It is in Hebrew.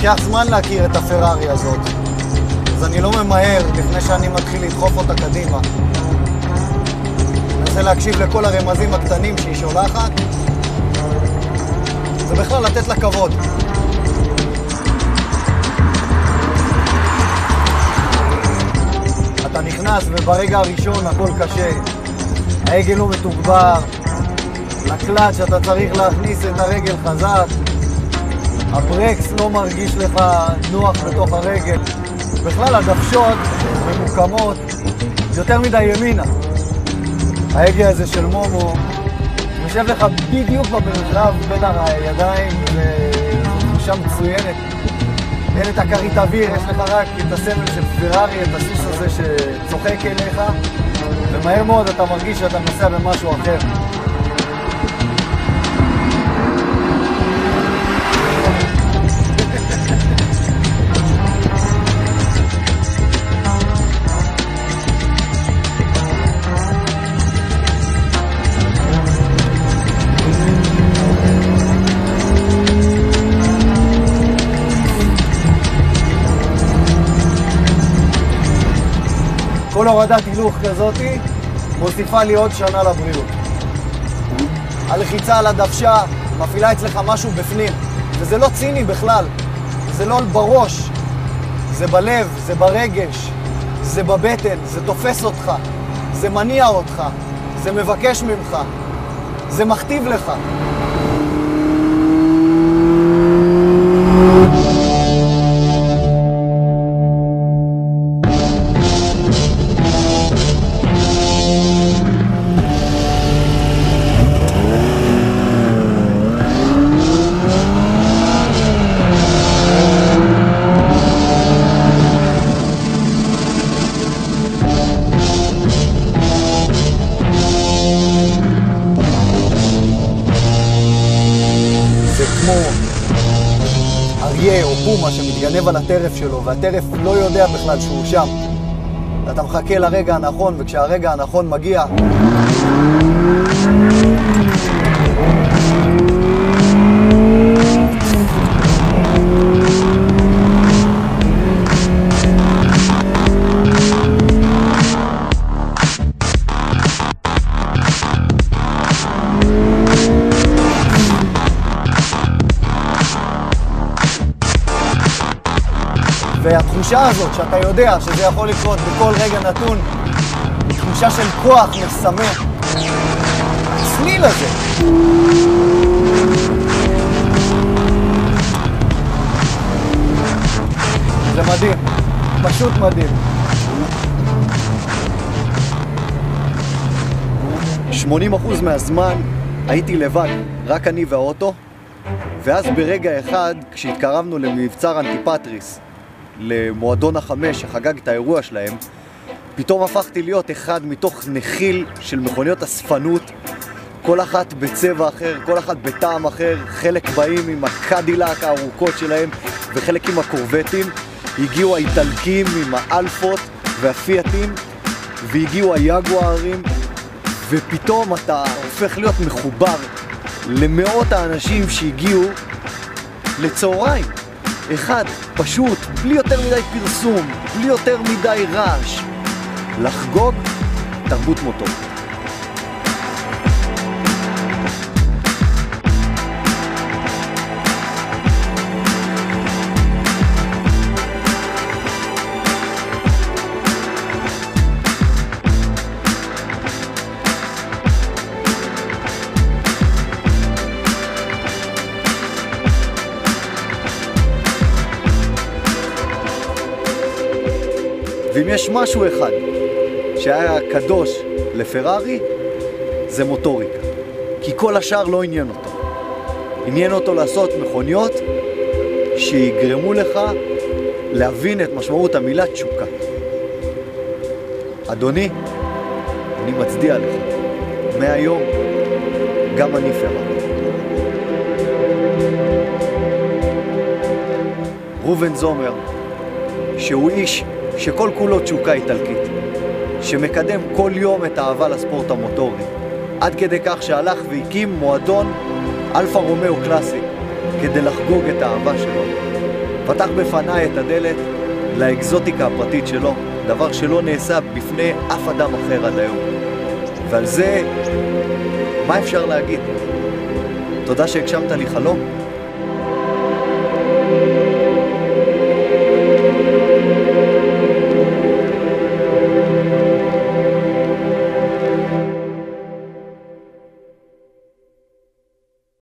לוקח זמן להכיר את הפרארי הזאת, אז אני לא ממהר לפני שאני מתחיל לדחוף אותה קדימה. אני רוצה להקשיב לכל הרמזים הקטנים שהיא שולחת, ובכלל לתת לה כבוד. אתה נכנס וברגע הראשון הכל קשה, העגל לא מתוגבר, לקלאץ' אתה צריך להכניס את הרגל חזק, הברקס לא מרגיש לך נוח בתוך הרגל, בכלל הדוושות ממוקמות יותר מדי ימינה. ההגה הזה של מומו יושב לך בדיוק במרחב בין הידיים, וזו תחושה מצוינת. אין את הכרית אוויר, יש לך רק את הסמל של פרארי, את הסוס הזה שצוחק אליך, ומהר מאוד אתה מרגיש שאתה נוסע במשהו אחר. כל הורדת הילוך כזאת מוסיפה לי עוד שנה לבריאות. הלחיצה על הדוושה מפעילה אצלך משהו בפנים, וזה לא ציני בכלל, זה לא בראש, זה בלב, זה ברגש, זה בבטן, זה תופס אותך, זה מניע אותך, זה מבקש ממך, זה מכתיב לך. כמו אריה או פומה שמתגנב על הטרף שלו, והטרף לא יודע בכלל שהוא שם. אתה מחכה לרגע הנכון, וכשהרגע הנכון מגיע, והתחושה הזאת שאתה יודע שזה יכול לקרות בכל רגע נתון, היא תחושה של כוח משמח. הצליל הזה. זה מדהים, פשוט מדהים. 80% מהזמן הייתי לבד, רק אני והאוטו, ואז ברגע אחד, כשהתקרבנו למבצר אנטיפטריס, למועדון החמש שחגג את האירוע שלהם, פתאום הפכתי להיות אחד מתוך נחיל של מכוניות אספנות, כל אחת בצבע אחר, כל אחת בטעם אחר. חלק באים עם הקדילק הארוכות שלהם וחלק עם הקורבטים, הגיעו האיטלקים עם האלפות והפיאטים, והגיעו היגוארים, ופתאום אתה הופך להיות מחובר למאות האנשים שהגיעו לצהריים אחד, פשוט, בלי יותר מדי פרסום, בלי יותר מדי רעש, לחגוג תרבות מוטורית. ואם יש משהו אחד שהיה קדוש לפרארי, זה מוטוריקה. כי כל השאר לא עניין אותו. עניין אותו לעשות מכוניות שיגרמו לך להבין את משמעות המילה תשוקה. אדוני, אני מצדיע לך. מהיום, גם אני פרארי. ראובן זומר, שהוא איש שכל כולו תשוקה איטלקית, שמקדם כל יום את האהבה לספורט המוטורי, עד כדי כך שהלך והקים מועדון אלפה רומאו קלאסי כדי לחגוג את האהבה שלו. פתח בפניי את הדלת לאקזוטיקה הפרטית שלו, דבר שלא נעשה בפני אף אדם אחר עד היום. ועל זה, מה אפשר להגיד? תודה שהגשמת לי חלום.